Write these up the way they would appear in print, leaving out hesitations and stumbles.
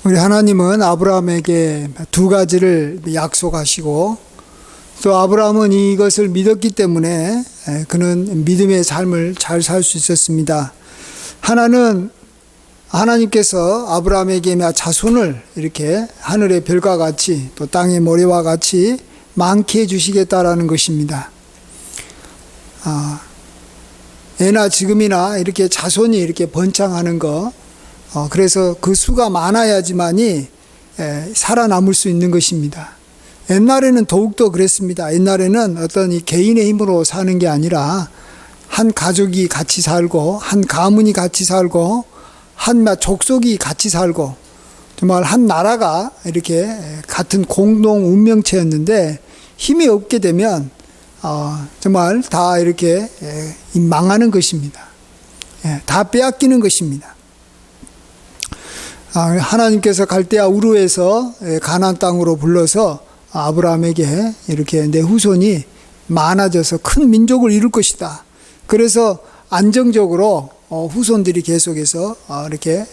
우리 하나님은 아브라함에게 두 가지를 약속하시고 또 아브라함은 이것을 믿었기 때문에 그는 믿음의 삶을 잘 살 수 있었습니다. 하나는 하나님께서 아브라함에게 자손을 이렇게 하늘의 별과 같이 또 땅의 모래와 같이 많게 해주시겠다라는 것입니다. 예나 지금이나 이렇게 자손이 이렇게 번창하는 거, 그래서 그 수가 많아야지만이 살아남을 수 있는 것입니다. 옛날에는 더욱더 그랬습니다. 옛날에는 어떤 이 개인의 힘으로 사는 게 아니라 한 가족이 같이 살고 한 가문이 같이 살고 한 족속이 같이 살고 정말 한 나라가 이렇게 같은 공동 운명체였는데 힘이 없게 되면 정말 다 이렇게 망하는 것입니다. 다 빼앗기는 것입니다. 하나님께서 갈대아 우르에서 가나안 땅으로 불러서 아브라함에게 이렇게 내 후손이 많아져서 큰 민족을 이룰 것이다. 그래서 안정적으로 후손들이 계속해서 이렇게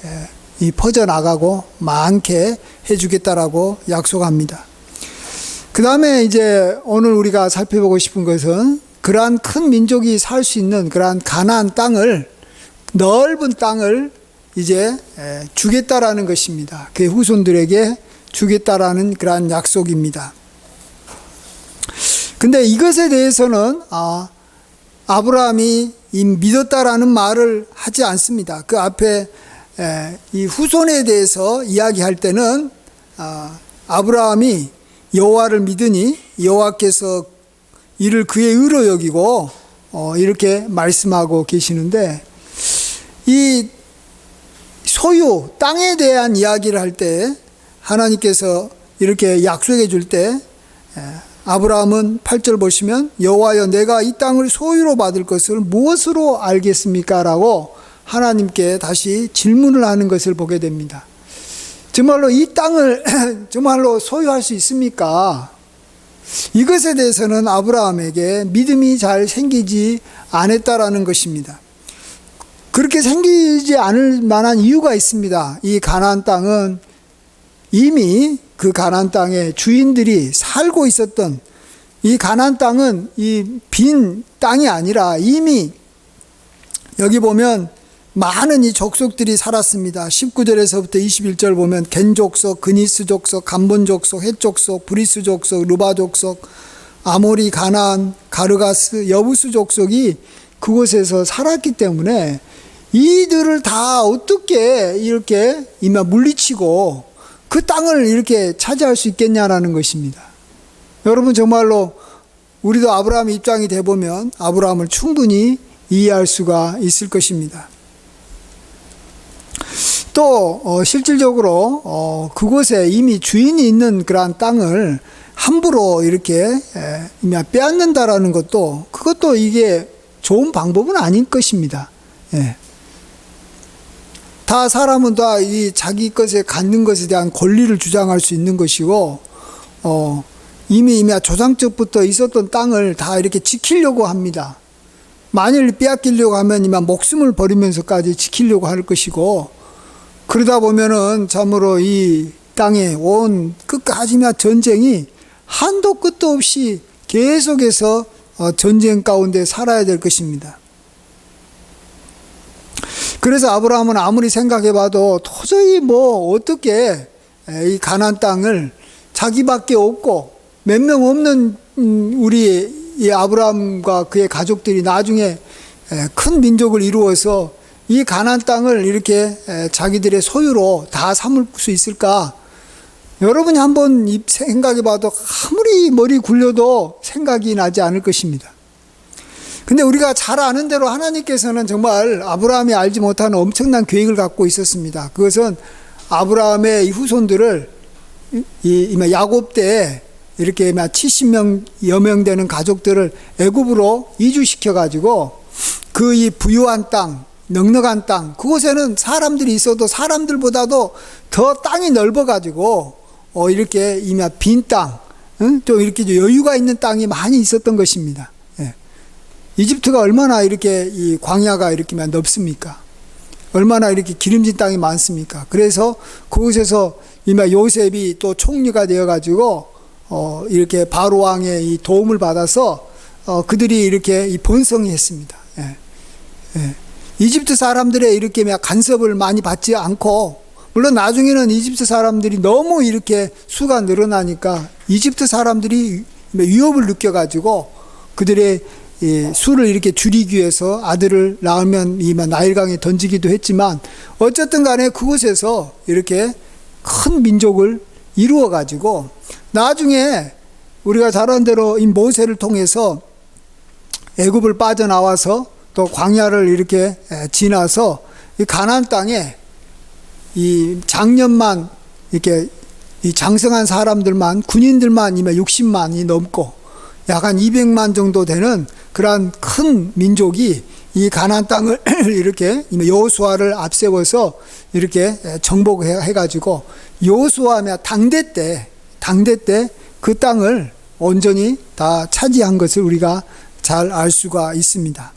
퍼져나가고 많게 해주겠다라고 약속합니다. 그 다음에 이제 오늘 우리가 살펴보고 싶은 것은 그러한 큰 민족이 살 수 있는 그러한 가나안 땅을, 넓은 땅을 이제 주겠다라는 것입니다. 그의 후손들에게 주겠다라는 그러한 약속입니다. 근데 이것에 대해서는 아브라함이 믿었다라는 말을 하지 않습니다. 그 앞에 이 후손에 대해서 이야기할 때는 아브라함이 여호와를 믿으니 여호와께서 이를 그의 의로 여기고 이렇게 말씀하고 계시는데, 이 소유, 땅에 대한 이야기를 할 때 하나님께서 이렇게 약속해 줄 때 아브라함은 8절 보시면 여호와여 내가 이 땅을 소유로 받을 것을 무엇으로 알겠습니까? 라고 하나님께 다시 질문을 하는 것을 보게 됩니다. 정말로 이 땅을 정말로 소유할 수 있습니까? 이것에 대해서는 아브라함에게 믿음이 잘 생기지 않았다라는 것입니다. 그렇게 생기지 않을 만한 이유가 있습니다. 이 가나안 땅은 이미 그 가나안 땅의 주인들이 살고 있었던, 이 가나안 땅은 이 빈 땅이 아니라 이미 여기 보면 많은 이 족속들이 살았습니다. 19절에서부터 21절 보면 겐 족속, 그니스 족속, 감본 족속, 헷 족속, 브리스 족속, 르바 족속, 아모리, 가나안, 가르가스, 여부스 족속이 그곳에서 살았기 때문에 이들을 다 어떻게 이렇게 물리치고 그 땅을 이렇게 차지할 수 있겠냐라는 것입니다. 여러분 정말로 우리도 아브라함의 입장이 돼보면 아브라함을 충분히 이해할 수가 있을 것입니다. 또 실질적으로 그곳에 이미 주인이 있는 그러한 땅을 함부로 이렇게 빼앗는다라는 것도, 그것도 이게 좋은 방법은 아닐 것입니다. 다 사람은 다 이 자기 것에 갖는 것에 대한 권리를 주장할 수 있는 것이고, 이미 조상적부터 있었던 땅을 다 이렇게 지키려고 합니다. 만일 빼앗기려고 하면 목숨을 버리면서까지 지키려고 할 것이고, 그러다 보면은 참으로 이 땅에 온 끝까지 전쟁이 한도 끝도 없이 계속해서 전쟁 가운데 살아야 될 것입니다. 그래서 아브라함은 아무리 생각해봐도 도저히 어떻게 이 가나안 땅을 자기밖에 없고 몇 명 없는 우리 이 아브라함과 그의 가족들이 나중에 큰 민족을 이루어서 이 가나안 땅을 이렇게 자기들의 소유로 다 삼을 수 있을까? 여러분이 한번 생각해봐도 아무리 머리 굴려도 생각이 나지 않을 것입니다. 근데 우리가 잘 아는 대로 하나님께서는 정말 아브라함이 알지 못하는 엄청난 계획을 갖고 있었습니다. 그것은 아브라함의 후손들을 야곱 때 이렇게 70명여 명 되는 가족들을 애굽으로 이주시켜 가지고 그 이 부유한 땅, 넉넉한 땅, 그곳에는 사람들이 있어도 사람들보다도 더 땅이 넓어 가지고 이렇게 빈 땅, 좀 이렇게 여유가 있는 땅이 많이 있었던 것입니다. 이집트가 얼마나 이렇게 이 광야가 이렇게 넓습니까? 얼마나 이렇게 기름진 땅이 많습니까? 그래서 그곳에서 이마 요셉이 또 총리가 되어가지고 이렇게 바로 왕의 이 도움을 받아서 그들이 이렇게 이 번성했습니다. 예. 예. 이집트 사람들의 이렇게 간섭을 많이 받지 않고, 물론 나중에는 이집트 사람들이 너무 이렇게 수가 늘어나니까 이집트 사람들이 위협을 느껴가지고 그들의 수를 이렇게 줄이기 위해서 아들을 낳으면 이 나일강에 던지기도 했지만, 어쨌든 간에 그곳에서 이렇게 큰 민족을 이루어 가지고 나중에 우리가 잘 아는 대로 이 모세를 통해서 애굽을 빠져나와서 또 광야를 이렇게 지나서 이 가나안 땅에 이 장년만 이렇게 이 장성한 사람들만, 군인들만 60만이 넘고 약 한 200만 정도 되는 그러한 큰 민족이 이 가나안 땅을 이렇게 여호수아를 앞세워서 이렇게 정복해 가지고 여호수아 당대 때 그 땅을 온전히 다 차지한 것을 우리가 잘 알 수가 있습니다.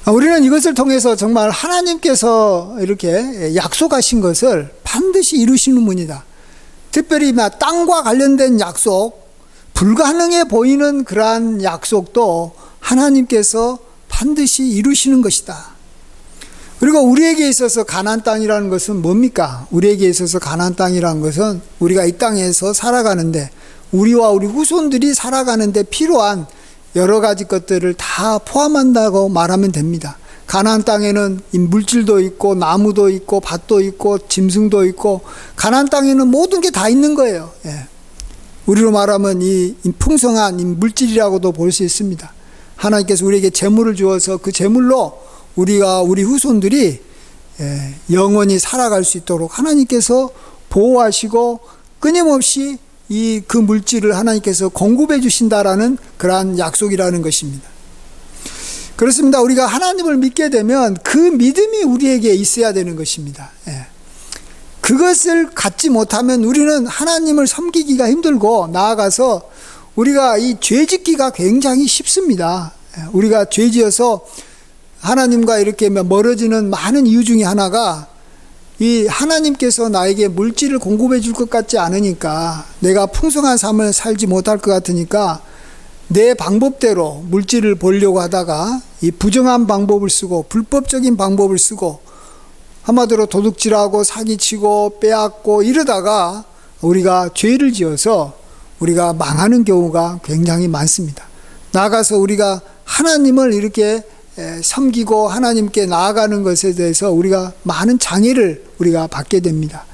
우리는 이것을 통해서 정말 하나님께서 이렇게 약속하신 것을 반드시 이루시는 분이다. 특별히 땅과 관련된 약속, 불가능해 보이는 그러한 약속도 하나님께서 반드시 이루시는 것이다. 그리고 우리에게 있어서 가나안 땅이라는 것은 뭡니까? 우리에게 있어서 가나안 땅이라는 것은 우리가 이 땅에서 살아가는데, 우리와 우리 후손들이 살아가는데 필요한 여러 가지 것들을 다 포함한다고 말하면 됩니다. 가나안 땅에는 물질도 있고 나무도 있고 밭도 있고 짐승도 있고, 가나안 땅에는 모든 게 다 있는 거예요. 예. 우리로 말하면 이 풍성한 물질이라고도 볼 수 있습니다. 하나님께서 우리에게 재물을 주어서 그 재물로 우리가 우리 후손들이 영원히 살아갈 수 있도록 하나님께서 보호하시고 끊임없이 그 물질을 하나님께서 공급해 주신다라는 그러한 약속이라는 것입니다. 그렇습니다. 우리가 하나님을 믿게 되면 그 믿음이 우리에게 있어야 되는 것입니다. 그것을 갖지 못하면 우리는 하나님을 섬기기가 힘들고, 나아가서 우리가 이 죄짓기가 굉장히 쉽습니다. 우리가 죄지어서 하나님과 이렇게 멀어지는 많은 이유 중에 하나가, 이 하나님께서 나에게 물질을 공급해 줄 것 같지 않으니까, 내가 풍성한 삶을 살지 못할 것 같으니까 내 방법대로 물질을 벌려고 하다가 이 부정한 방법을 쓰고 불법적인 방법을 쓰고, 한마디로 도둑질하고 사기치고 빼앗고 이러다가 우리가 죄를 지어서 우리가 망하는 경우가 굉장히 많습니다. 나아가서 우리가 하나님을 이렇게 섬기고 하나님께 나아가는 것에 대해서 우리가 많은 장애를 우리가 받게 됩니다.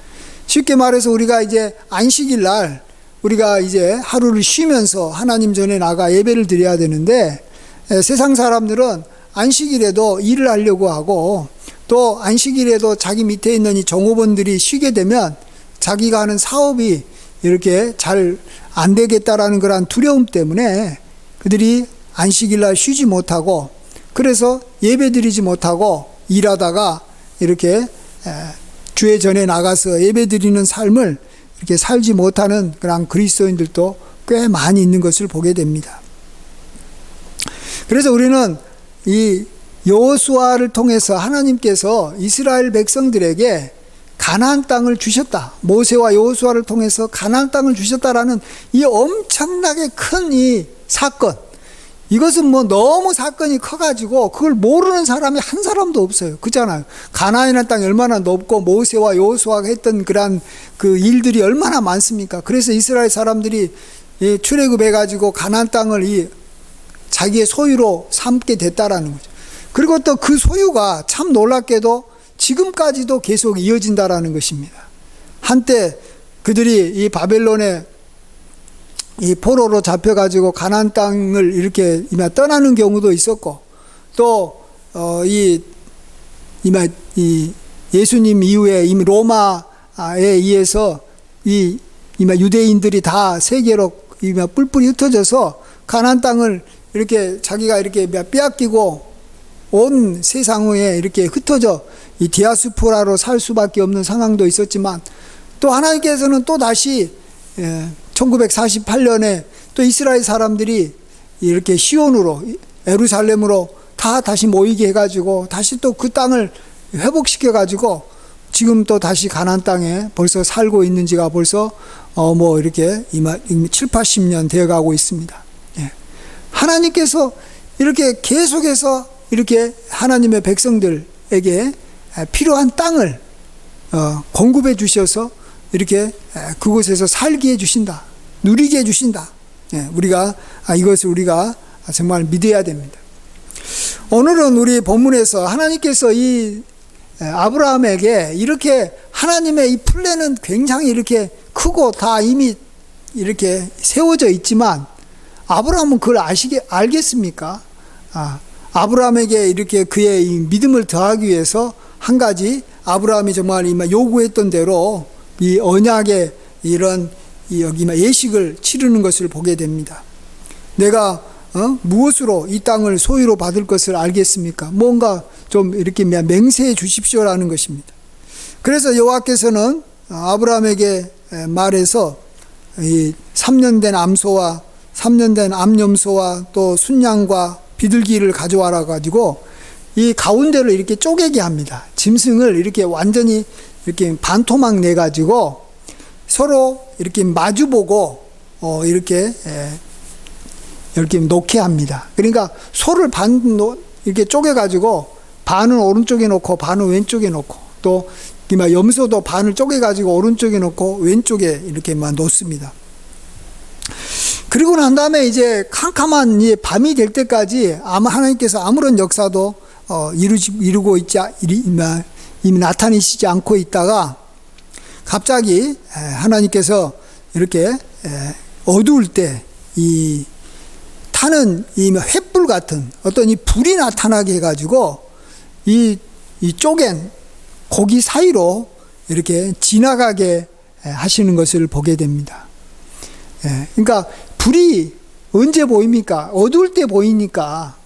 쉽게 말해서 우리가 이제 안식일 날 우리가 이제 하루를 쉬면서 하나님 전에 나가 예배를 드려야 되는데, 세상 사람들은 안식일에도 일을 하려고 하고, 또 안식일에도 자기 밑에 있는 이 종업원들이 쉬게 되면 자기가 하는 사업이 이렇게 잘 안 되겠다라는 그런 두려움 때문에 그들이 안식일 날 쉬지 못하고, 그래서 예배 드리지 못하고 일하다가 이렇게 주의 전에 나가서 예배 드리는 삶을 이렇게 살지 못하는 그런 그리스도인들도 꽤 많이 있는 것을 보게 됩니다. 그래서 우리는 이 여호수아를 통해서 하나님께서 이스라엘 백성들에게 가나안 땅을 주셨다, 모세와 여호수아를 통해서 가나안 땅을 주셨다라는 이 엄청나게 큰 이 사건, 이것은 너무 사건이 커가지고 그걸 모르는 사람이 한 사람도 없어요. 그렇잖아요. 가나안이라는 땅이 얼마나 넓고 모세와 여호수아가 했던 그런 그 일들이 얼마나 많습니까? 그래서 이스라엘 사람들이 출애굽해가지고 가나안 땅을 자기의 소유로 삼게 됐다라는 거죠. 그리고 또 그 소유가 참 놀랍게도 지금까지도 계속 이어진다라는 것입니다. 한때 그들이 이 바벨론에 이 포로로 잡혀가지고 가나안 땅을 이렇게 떠나는 경우도 있었고, 또 이 예수님 이후에 이미 로마에 의해서 이 유대인들이 다 세계로 뿔뿔이 흩어져서 가나안 땅을 이렇게 자기가 이렇게 빼앗기고 온 세상에 이렇게 흩어져 이 디아스포라로 살 수밖에 없는 상황도 있었지만, 또 하나님께서는 또 다시 1948년에 또 이스라엘 사람들이 이렇게 시온으로, 예루살렘으로 다 다시 모이게 해가지고 다시 또 그 땅을 회복시켜가지고 지금 또 다시 가나안 땅에 벌써 살고 있는 지가 벌써 뭐 이렇게 7, 80년 되어가고 있습니다. 예. 하나님께서 이렇게 계속해서 이렇게 하나님의 백성들에게 필요한 땅을 공급해 주셔서 이렇게 그곳에서 살게 해 주신다. 누리게 해 주신다. 예, 우리가 이것을 우리가 정말 믿어야 됩니다. 오늘은 우리 본문에서 하나님께서 이 아브라함에게 이렇게 하나님의 이 플랜은 굉장히 이렇게 크고 다 이미 이렇게 세워져 있지만 아브라함은 그걸 알겠습니까? 아브라함에게 이렇게 그의 이 믿음을 더하기 위해서 한 가지 아브라함이 정말 요구했던 대로 이 언약의 이런 여기 예식을 치르는 것을 보게 됩니다. 내가 무엇으로 이 땅을 소유로 받을 것을 알겠습니까? 뭔가 좀 이렇게 맹세해 주십시오라는 것입니다. 그래서 여호와께서는 아브라함에게 말해서 이 3년 된 암소와 3년 된 암염소와 또 순양과 비둘기를 가져와라 가지고 이 가운데를 이렇게 쪼개게 합니다. 짐승을 이렇게 완전히 이렇게 반토막 내 가지고 서로 이렇게 마주보고 이렇게 놓게 합니다. 그러니까 소를 이렇게 쪼개 가지고 반은 오른쪽에 놓고 반은 왼쪽에 놓고 또 염소도 반을 쪼개 가지고 오른쪽에 놓고 왼쪽에 이렇게만 놓습니다. 그리고 난 다음에 이제 캄캄한 밤이 될 때까지 아마 하나님께서 아무런 역사도 이루고 이미 나타내시지 않고 있다가 갑자기 하나님께서 이렇게 어두울 때 이 타는 이 횃불 같은 어떤 이 불이 나타나게 해가지고 이 쪼갠 고기 사이로 이렇게 지나가게 하시는 것을 보게 됩니다. 그러니까 불이 언제 보입니까? 어두울 때 보이니까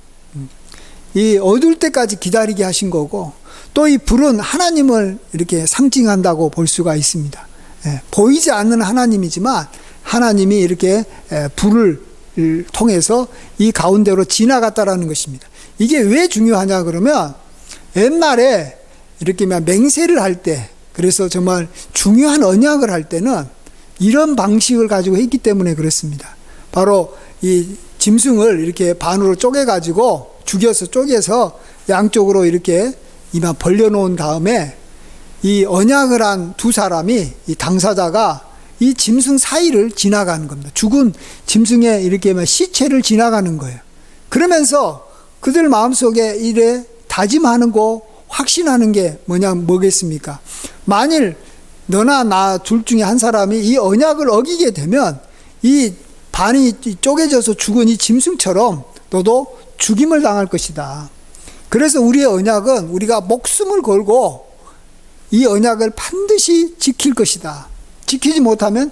이 어두울 때까지 기다리게 하신 거고 또 이 불은 하나님을 이렇게 상징한다고 볼 수가 있습니다. 보이지 않는 하나님이지만 하나님이 이렇게 불을 통해서 이 가운데로 지나갔다라는 것입니다. 이게 왜 중요하냐 그러면 옛날에 이렇게 맹세를 할 때 그래서 정말 중요한 언약을 할 때는 이런 방식을 가지고 했기 때문에 그렇습니다. 바로 이 짐승을 이렇게 반으로 쪼개가지고 쪼개서 양쪽으로 이렇게 이만 벌려놓은 다음에 이 언약을 한 두 사람이 이 당사자가 이 짐승 사이를 지나가는 겁니다. 죽은 짐승의 이렇게 시체를 지나가는 거예요. 그러면서 그들 마음속에 이래 다짐하는 거 확신하는 게 뭐겠습니까? 만일 너나 나 둘 중에 한 사람이 이 언약을 어기게 되면 이 반이 쪼개져서 죽은 이 짐승처럼 너도 죽임을 당할 것이다. 그래서 우리의 언약은 우리가 목숨을 걸고 이 언약을 반드시 지킬 것이다. 지키지 못하면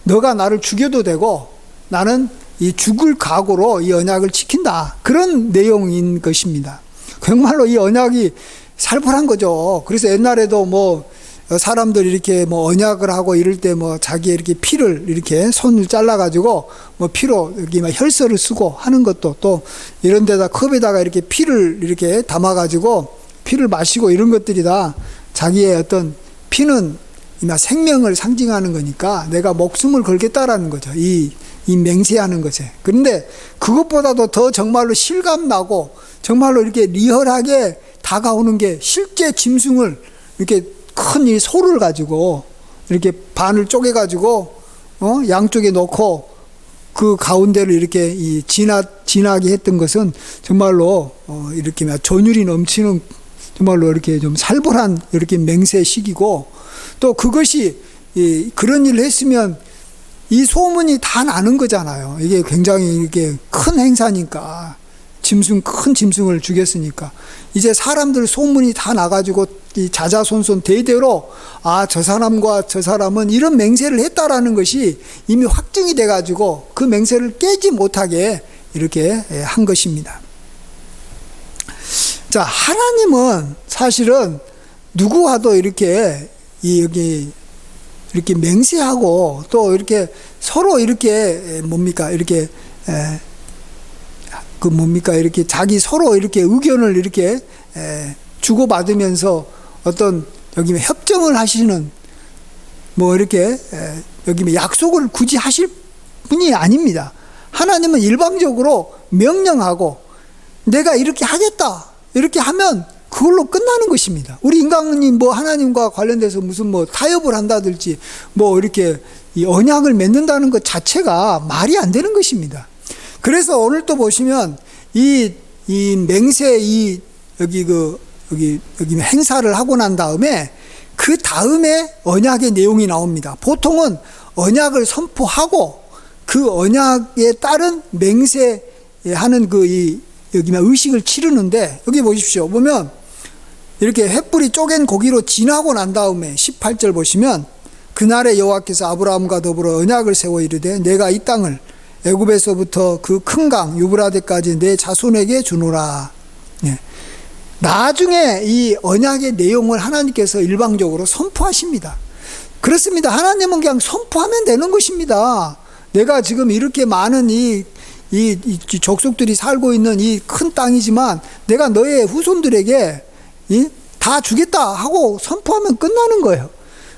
너가 나를 죽여도 되고 나는 이 죽을 각오로 이 언약을 지킨다. 그런 내용인 것입니다. 정말로 이 언약이 살벌한 거죠. 그래서 옛날에도 사람들이 이렇게 언약을 하고 이럴 때 자기의 이렇게 피를 이렇게 손을 잘라가지고 피로 여기 혈서를 쓰고 하는 것도 또 이런 데다 컵에다가 이렇게 피를 이렇게 담아가지고 피를 마시고 이런 것들이 다 자기의 어떤 피는 생명을 상징하는 거니까 내가 목숨을 걸겠다라는 거죠. 이 맹세하는 것에. 그런데 그것보다도 더 정말로 실감나고 정말로 이렇게 리얼하게 다가오는 게 실제 짐승을 이렇게 큰 이 소를 가지고 이렇게 반을 쪼개가지고 양쪽에 놓고 그 가운데를 이렇게 지나게 했던 것은 정말로 이렇게 전율이 넘치는 정말로 이렇게 좀 살벌한 이렇게 맹세식이고 또 그것이 그런 일을 했으면 이 소문이 다 나는 거잖아요. 이게 굉장히 이게 큰 행사니까 큰 짐승을 죽였으니까 이제 사람들 소문이 다 나가지고 이 자자손손 대대로 저 사람과 저 사람은 이런 맹세를 했다라는 것이 이미 확증이 돼가지고 그 맹세를 깨지 못하게 이렇게 한 것입니다. 자, 하나님은 사실은 누구와도 이렇게 여기 이렇게 맹세하고 또 이렇게 서로 이렇게 이렇게 그 뭡니까 이렇게 자기 서로 이렇게 의견을 이렇게 주고받으면서 어떤 여기 협정을 하시는 뭐 이렇게 여기 약속을 굳이 하실 분이 아닙니다. 하나님은 일방적으로 명령하고 내가 이렇게 하겠다 이렇게 하면 그걸로 끝나는 것입니다. 우리 인간이 뭐 하나님과 관련돼서 무슨 뭐 타협을 한다든지 뭐 이렇게 이 언약을 맺는다는 것 자체가 말이 안 되는 것입니다. 그래서 오늘 또 보시면 이 맹세 여기 행사를 하고 난 다음에 그 다음에 언약의 내용이 나옵니다. 보통은 언약을 선포하고 그 언약에 따른 맹세하는 여기 의식을 치르는데 여기 보십시오. 보면 이렇게 횃불이 쪼갠 고기로 진하고 난 다음에 18절 보시면 그날에 여호와께서 아브라함과 더불어 언약을 세워 이르되 내가 이 땅을 애굽에서부터 그 큰 강 유브라데까지 내 자손에게 주노라. 네. 나중에 이 언약의 내용을 하나님께서 일방적으로 선포하십니다. 그렇습니다. 하나님은 그냥 선포하면 되는 것입니다. 내가 지금 이렇게 많은 이 족속들이 살고 있는 이 큰 땅이지만 내가 너의 후손들에게 다 주겠다 하고 선포하면 끝나는 거예요.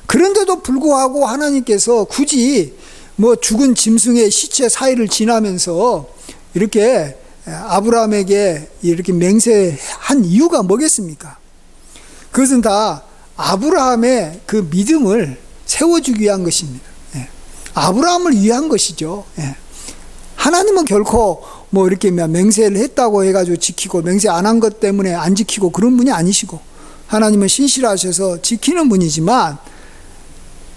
그런데도 불구하고 하나님께서 굳이 뭐 죽은 짐승의 시체 사이를 지나면서 이렇게 아브라함에게 이렇게 맹세한 이유가 뭐겠습니까? 그것은 다 아브라함의 그 믿음을 세워주기 위한 것입니다. 아브라함을 위한 것이죠. 하나님은 결코 뭐 이렇게 맹세를 했다고 해가지고 지키고 맹세 안 한 것 때문에 안 지키고 그런 분이 아니시고 하나님은 신실하셔서 지키는 분이지만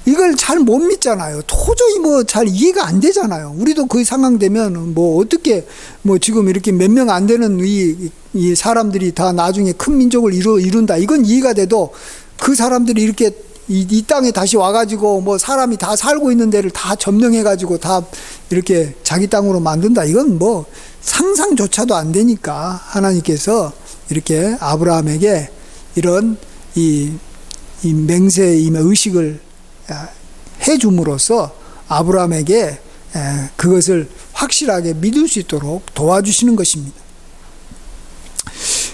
이걸 잘 못 믿잖아요. 도저히 뭐 잘 이해가 안 되잖아요. 우리도 그 상황 되면 뭐 어떻게 뭐 지금 이렇게 몇 명 안 되는 이 사람들이 다 나중에 큰 민족을 이룬다. 이건 이해가 돼도 그 사람들이 이렇게 이 땅에 다시 와가지고 뭐 사람이 다 살고 있는 데를 다 점령해가지고 다 이렇게 자기 땅으로 만든다. 이건 뭐 상상조차도 안 되니까 하나님께서 이렇게 아브라함에게 이런 이 맹세의 의식을 해줌으로써 아브라함에게 그것을 확실하게 믿을 수 있도록 도와주시는 것입니다.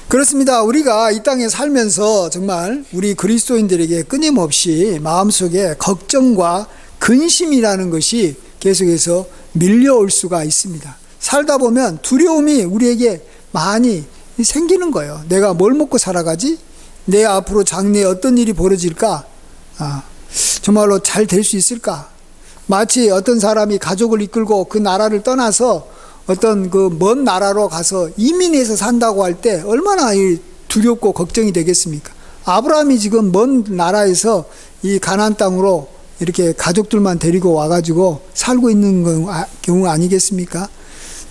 그렇습니다. 우리가 이 땅에 살면서 정말 우리 그리스도인들에게 끊임없이 마음속에 걱정과 근심이라는 것이 계속해서 밀려올 수가 있습니다. 살다 보면 두려움이 우리에게 많이 생기는 거예요. 내가 뭘 먹고 살아가지? 내 앞으로 장래에 어떤 일이 벌어질까? 정말로 잘 될 수 있을까? 마치 어떤 사람이 가족을 이끌고 그 나라를 떠나서 어떤 그 먼 나라로 가서 이민해서 산다고 할 때 얼마나 두렵고 걱정이 되겠습니까? 아브라함이 지금 먼 나라에서 이 가나안 땅으로 이렇게 가족들만 데리고 와가지고 살고 있는 경우 아니겠습니까?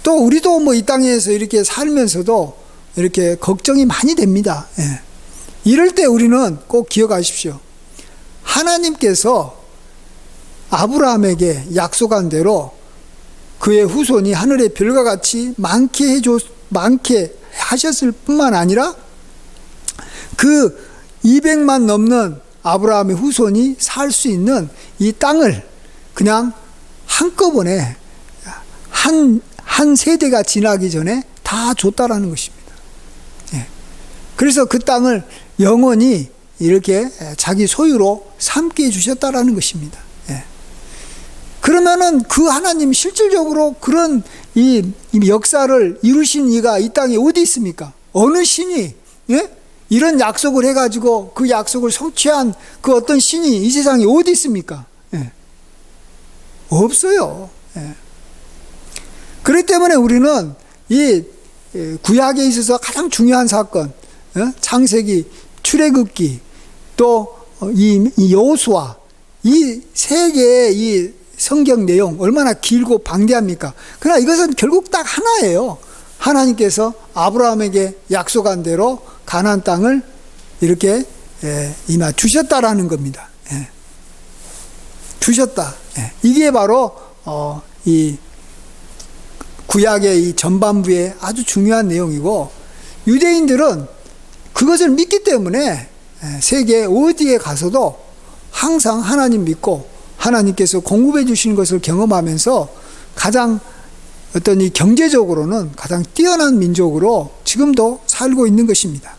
또 우리도 뭐 이 땅에서 이렇게 살면서도 이렇게 걱정이 많이 됩니다. 이럴 때 우리는 꼭 기억하십시오. 하나님께서 아브라함에게 약속한 대로 그의 후손이 하늘의 별과 같이 많게 하셨을 뿐만 아니라 그 200만 넘는 아브라함의 후손이 살 수 있는 이 땅을 그냥 한꺼번에 한 세대가 지나기 전에 다 줬다라는 것입니다. 그래서 그 땅을 영원히 이렇게 자기 소유로 삼게 해주셨다라는 것입니다. 그러면은 그 하나님 실질적으로 그런 이 역사를 이루신 이가 이 땅에 어디 있습니까? 어느 신이 이런 약속을 해가지고 그 약속을 성취한 그 어떤 신이 이 세상에 어디 있습니까? 없어요. 그렇기 때문에 우리는 이 구약에 있어서 가장 중요한 사건, 창세기, 출애굽기, 또 이 여호수아, 이 세 개의 이 성경 내용 얼마나 길고 방대합니까? 그러나 이것은 결국 딱 하나예요. 하나님께서 아브라함에게 약속한 대로 가나안 땅을 이렇게 주셨다라는 겁니다. 주셨다. 이게 바로 이 구약의 이 전반부의 아주 중요한 내용이고, 유대인들은 그것을 믿기 때문에 세계 어디에 가서도 항상 하나님 믿고 하나님께서 공급해 주시는 것을 경험하면서 가장 어떤 이 경제적으로는 가장 뛰어난 민족으로 지금도 살고 있는 것입니다.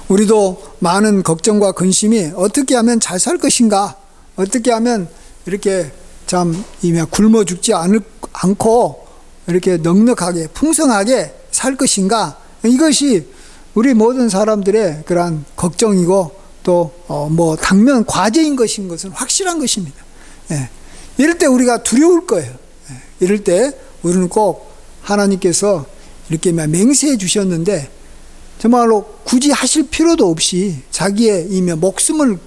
우리도 많은 걱정과 근심이 어떻게 하면 잘 살 것인가, 어떻게 하면 이렇게 참 굶어 죽지 않고 이렇게 넉넉하게 풍성하게 살 것인가, 이것이 우리 모든 사람들의 그러한 걱정이고 또 당면 과제인 것은 확실한 것입니다. 예. 이럴 때 우리가 두려울 거예요. 예. 이럴 때 우리는 꼭 하나님께서 이렇게 맹세해 주셨는데 정말로 굳이 하실 필요도 없이 자기의 목숨을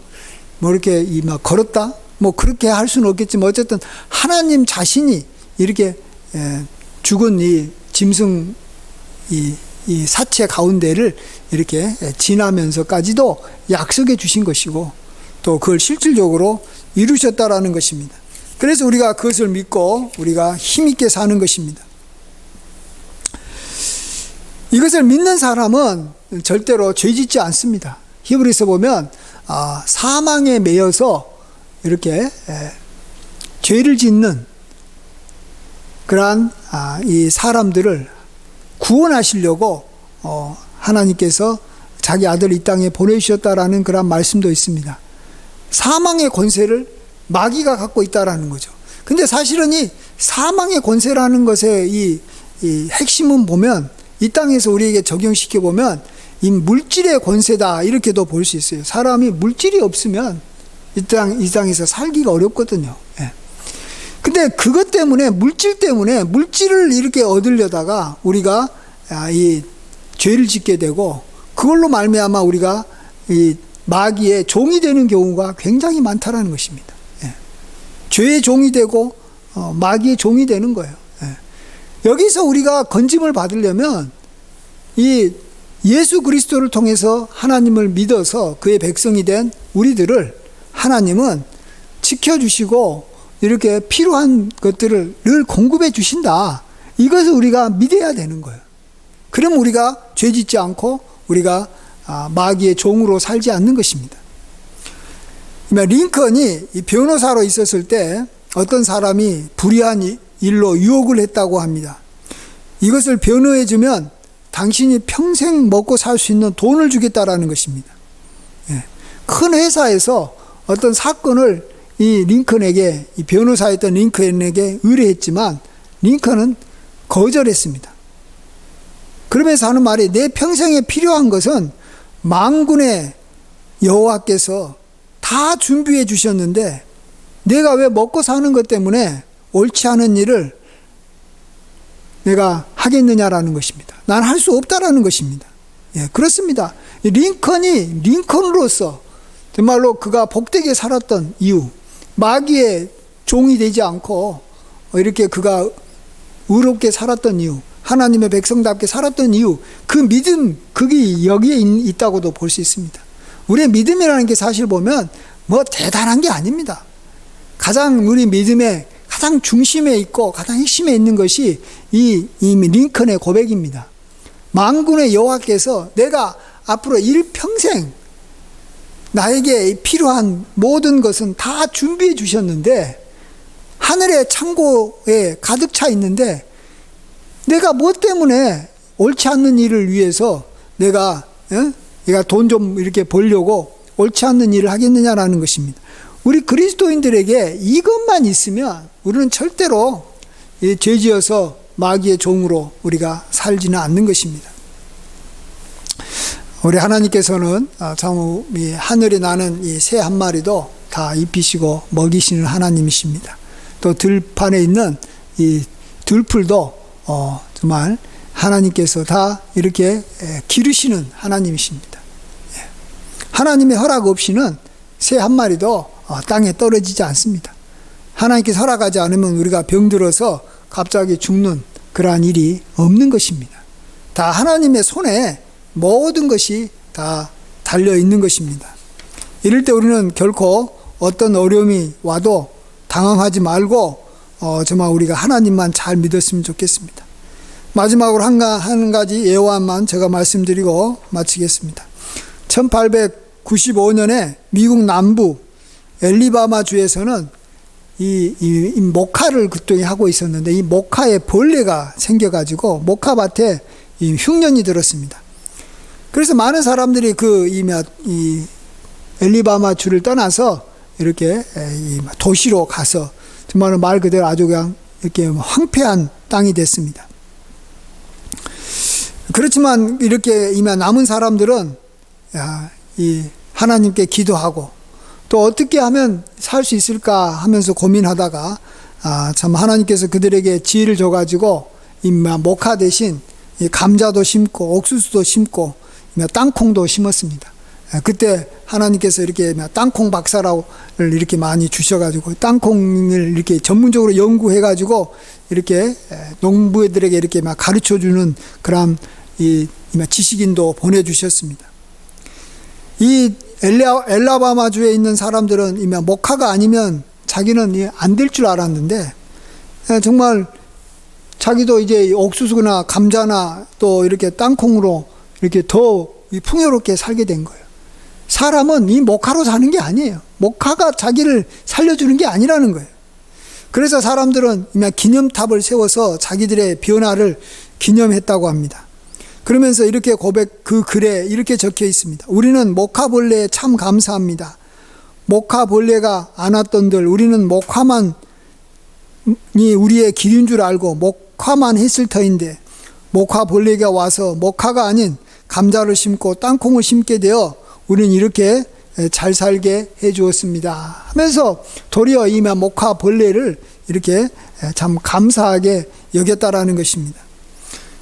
이렇게 걸었다, 그렇게 할 수는 없겠지만 어쨌든 하나님 자신이 이렇게 죽은 이 짐승 이 사체 가운데를 이렇게 지나면서까지도 약속해 주신 것이고 또 그걸 실질적으로 이루셨다라는 것입니다. 그래서 우리가 그것을 믿고 우리가 힘있게 사는 것입니다. 이것을 믿는 사람은 절대로 죄짓지 않습니다. 히브리서 보면 사망에 매여서 이렇게 죄를 짓는 그러한 이 사람들을 구원하시려고 하나님께서 자기 아들을 이 땅에 보내주셨다라는 그런 말씀도 있습니다. 사망의 권세를 마귀가 갖고 있다라는 거죠. 근데 사실은 이 사망의 권세라는 것의 이 핵심은 보면 이 땅에서 우리에게 적용시켜 보면 이 물질의 권세다 이렇게도 볼 수 있어요. 사람이 물질이 없으면 이 땅에서 살기가 어렵거든요. 예. 근데 그것 때문에 물질을 이렇게 얻으려다가 우리가 이 죄를 짓게 되고 그걸로 말미암아 우리가 이 마귀의 종이 되는 경우가 굉장히 많다라는 것입니다. 예. 죄의 종이 되고 마귀의 종이 되는 거예요. 예. 여기서 우리가 건짐을 받으려면 이 예수 그리스도를 통해서 하나님을 믿어서 그의 백성이 된 우리들을 하나님은 지켜주시고 이렇게 필요한 것들을 늘 공급해 주신다. 이것을 우리가 믿어야 되는 거예요. 그럼 우리가 죄짓지 않고 우리가 마귀의 종으로 살지 않는 것입니다. 링컨이 변호사로 있었을 때 어떤 사람이 불의한 일로 유혹을 했다고 합니다. 이것을 변호해주면 당신이 평생 먹고 살 수 있는 돈을 주겠다라는 것입니다. 예. 큰 회사에서 어떤 사건을 이 링컨에게, 이 변호사였던 링컨에게 의뢰했지만 링컨은 거절했습니다. 그러면서 하는 말이 내 평생에 필요한 것은 만군의 여호와께서 다 준비해 주셨는데 내가 왜 먹고 사는 것 때문에 옳지 않은 일을 내가 하겠느냐라는 것입니다. 난 할 수 없다라는 것입니다. 예, 그렇습니다. 링컨이 링컨으로서 정말로 그가 복되게 살았던 이유, 마귀의 종이 되지 않고 이렇게 그가 의롭게 살았던 이유, 하나님의 백성답게 살았던 이유, 그 믿음, 그게 여기에 있다고도 볼 수 있습니다. 우리의 믿음이라는 게 사실 보면 대단한 게 아닙니다. 가장 우리 믿음의 가장 중심에 있고 가장 핵심에 있는 것이 이 링컨의 고백입니다. 만군의 여호와께서 내가 앞으로 일평생 나에게 필요한 모든 것은 다 준비해 주셨는데 하늘의 창고에 가득 차 있는데 내가 뭐 때문에 옳지 않는 일을 위해서 내가 돈 좀 이렇게 벌려고 옳지 않는 일을 하겠느냐라는 것입니다. 우리 그리스도인들에게 이것만 있으면 우리는 절대로 죄지어서 마귀의 종으로 우리가 살지는 않는 것입니다. 우리 하나님께서는 참 하늘에 나는 이 새 한 마리도 다 입히시고 먹이시는 하나님이십니다. 또 들판에 있는 이 들풀도 정말 하나님께서 다 이렇게 기르시는 하나님이십니다. 하나님의 허락 없이는 새 한 마리도 땅에 떨어지지 않습니다. 하나님께서 허락하지 않으면 우리가 병들어서 갑자기 죽는 그러한 일이 없는 것입니다. 다 하나님의 손에 모든 것이 다 달려 있는 것입니다. 이럴 때 우리는 결코 어떤 어려움이 와도 당황하지 말고 정말 우리가 하나님만 잘 믿었으면 좋겠습니다. 마지막으로 한 가지 예화만 제가 말씀드리고 마치겠습니다. 1895년에 미국 남부 엘리바마 주에서는 이 목화를 그쪽에 하고 있었는데 이 목화에 벌레가 생겨가지고 목화밭에 이 흉년이 들었습니다. 그래서 많은 사람들이 이 엘리바마 주를 떠나서 이렇게 이 도시로 가서 정말 말 그대로 아주 그냥 이렇게 황폐한 땅이 됐습니다. 그렇지만 이렇게 이미 남은 사람들은 이 하나님께 기도하고 또 어떻게 하면 살 수 있을까 하면서 고민하다가 참 하나님께서 그들에게 지혜를 줘가지고 이 목화 대신 이 감자도 심고 옥수수도 심고 땅콩도 심었습니다. 그때 하나님께서 이렇게 땅콩 박사를 이렇게 많이 주셔가지고 땅콩을 이렇게 전문적으로 연구해가지고 이렇게 농부들에게 이렇게 막 가르쳐주는 그런 이 지식인도 보내주셨습니다. 이 엘라바마주에 있는 사람들은 이미 목화가 아니면 자기는 안 될 줄 알았는데 정말 자기도 이제 옥수수나 감자나 또 이렇게 땅콩으로 이렇게 더 풍요롭게 살게 된 거예요. 사람은 이 목화로 사는 게 아니에요. 목화가 자기를 살려주는 게 아니라는 거예요. 그래서 사람들은 이미 기념탑을 세워서 자기들의 변화를 기념했다고 합니다. 그러면서 이렇게 그 글에 이렇게 적혀 있습니다. 우리는 목화벌레에 참 감사합니다. 목화벌레가 안 왔던들 우리는 목화만이 우리의 길인 줄 알고 목화만 했을 터인데 목화벌레가 와서 목화가 아닌 감자를 심고 땅콩을 심게 되어 우리는 이렇게 잘 살게 해 주었습니다 하면서 도리어 이 목화벌레를 이렇게 참 감사하게 여겼다라는 것입니다.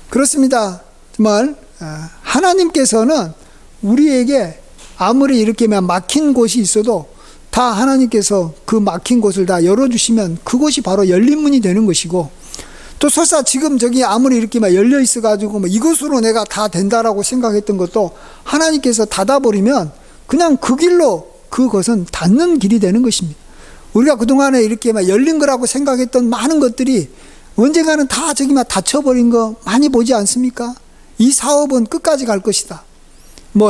그렇습니다. 정말 하나님께서는 우리에게 아무리 이렇게 막힌 곳이 있어도 다 하나님께서 그 막힌 곳을 다 열어주시면 그곳이 바로 열린 문이 되는 것이고 또 설사 지금 저기 아무리 이렇게 열려 있어가지고 이것으로 내가 다 된다라고 생각했던 것도 하나님께서 닫아버리면 그냥 그 길로 그것은 닫는 길이 되는 것입니다. 우리가 그동안에 이렇게 열린 거라고 생각했던 많은 것들이 언젠가는 다 저기 닫혀버린 거 많이 보지 않습니까? 이 사업은 끝까지 갈 것이다.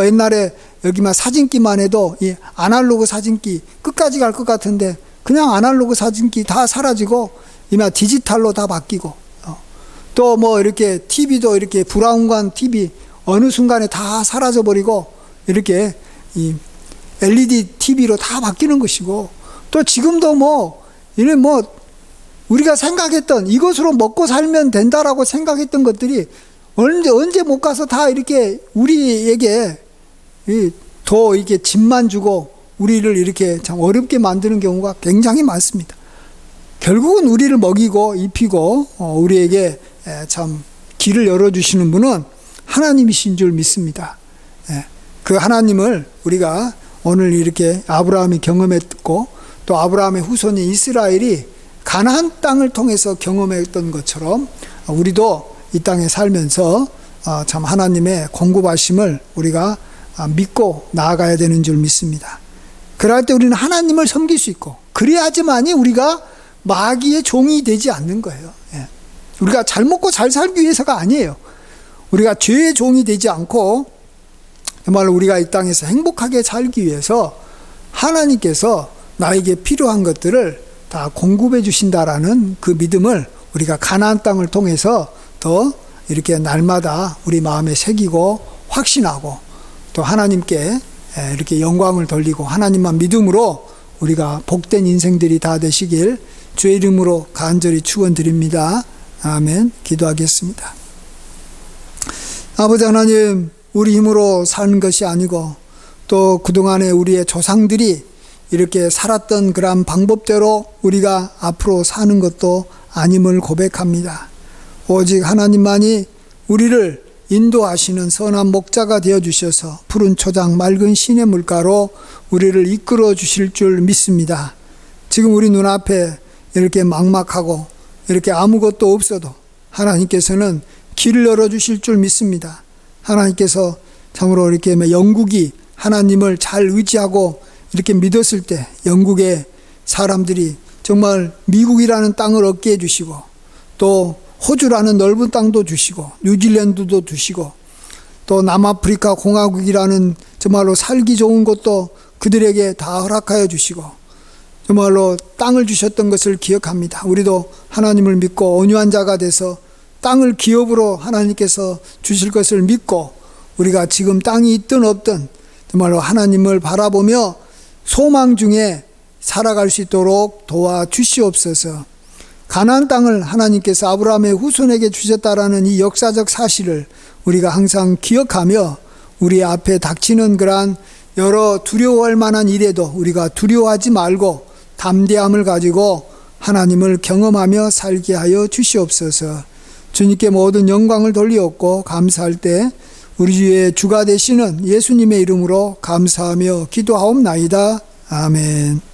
옛날에 여기 사진기만 해도 이 아날로그 사진기 끝까지 갈 것 같은데 그냥 아날로그 사진기 다 사라지고 이마 디지털로 다 바뀌고 또 이렇게 TV도 이렇게 브라운관 TV 어느 순간에 다 사라져 버리고 이렇게 이 LED TV로 다 바뀌는 것이고 또 지금도 이런 우리가 생각했던 이것으로 먹고 살면 된다라고 생각했던 것들이 언제 못 가서 다 이렇게 우리에게 더 이렇게 짐만 주고 우리를 이렇게 참 어렵게 만드는 경우가 굉장히 많습니다. 결국은 우리를 먹이고 입히고 우리에게 참 길을 열어주시는 분은 하나님이신 줄 믿습니다. 그 하나님을 우리가 오늘 이렇게 아브라함이 경험했고 또 아브라함의 후손인 이스라엘이 가나안 땅을 통해서 경험했던 것처럼 우리도 이 땅에 살면서 참 하나님의 공급하심을 우리가 믿고 나아가야 되는 줄 믿습니다. 그럴 때 우리는 하나님을 섬길 수 있고 그래야지만이 우리가 마귀의 종이 되지 않는 거예요. 우리가 잘 먹고 잘 살기 위해서가 아니에요. 우리가 죄의 종이 되지 않고 정말로 우리가 이 땅에서 행복하게 살기 위해서 하나님께서 나에게 필요한 것들을 다 공급해 주신다라는 그 믿음을 우리가 가나안 땅을 통해서 더 이렇게 날마다 우리 마음에 새기고 확신하고 또 하나님께 이렇게 영광을 돌리고 하나님만 믿음으로 우리가 복된 인생들이 다 되시길 주의 이름으로 간절히 축원드립니다. 아멘. 기도하겠습니다. 아버지 하나님, 우리 힘으로 사는 것이 아니고 또 그동안에 우리의 조상들이 이렇게 살았던 그런 방법대로 우리가 앞으로 사는 것도 아님을 고백합니다. 오직 하나님만이 우리를 인도하시는 선한 목자가 되어주셔서 푸른 초장 맑은 시내 물가로 우리를 이끌어 주실 줄 믿습니다. 지금 우리 눈앞에 이렇게 막막하고 이렇게 아무것도 없어도 하나님께서는 길을 열어주실 줄 믿습니다. 하나님께서 참으로 이렇게 영국이 하나님을 잘 의지하고 이렇게 믿었을 때 영국의 사람들이 정말 미국이라는 땅을 얻게 해주시고 또 호주라는 넓은 땅도 주시고 뉴질랜드도 주시고 또 남아프리카 공화국이라는 정말로 살기 좋은 곳도 그들에게 다 허락하여 주시고 정말로 땅을 주셨던 것을 기억합니다. 우리도 하나님을 믿고 온유한 자가 돼서 땅을 기업으로 하나님께서 주실 것을 믿고 우리가 지금 땅이 있든 없든 정말로 하나님을 바라보며 소망 중에 살아갈 수 있도록 도와주시옵소서. 가나안 땅을 하나님께서 아브라함의 후손에게 주셨다라는 이 역사적 사실을 우리가 항상 기억하며 우리 앞에 닥치는 그러한 여러 두려워할 만한 일에도 우리가 두려워하지 말고 담대함을 가지고 하나님을 경험하며 살게 하여 주시옵소서. 주님께 모든 영광을 돌리옵고 감사할 때 우리 주의 주가 되시는 예수님의 이름으로 감사하며 기도하옵나이다. 아멘.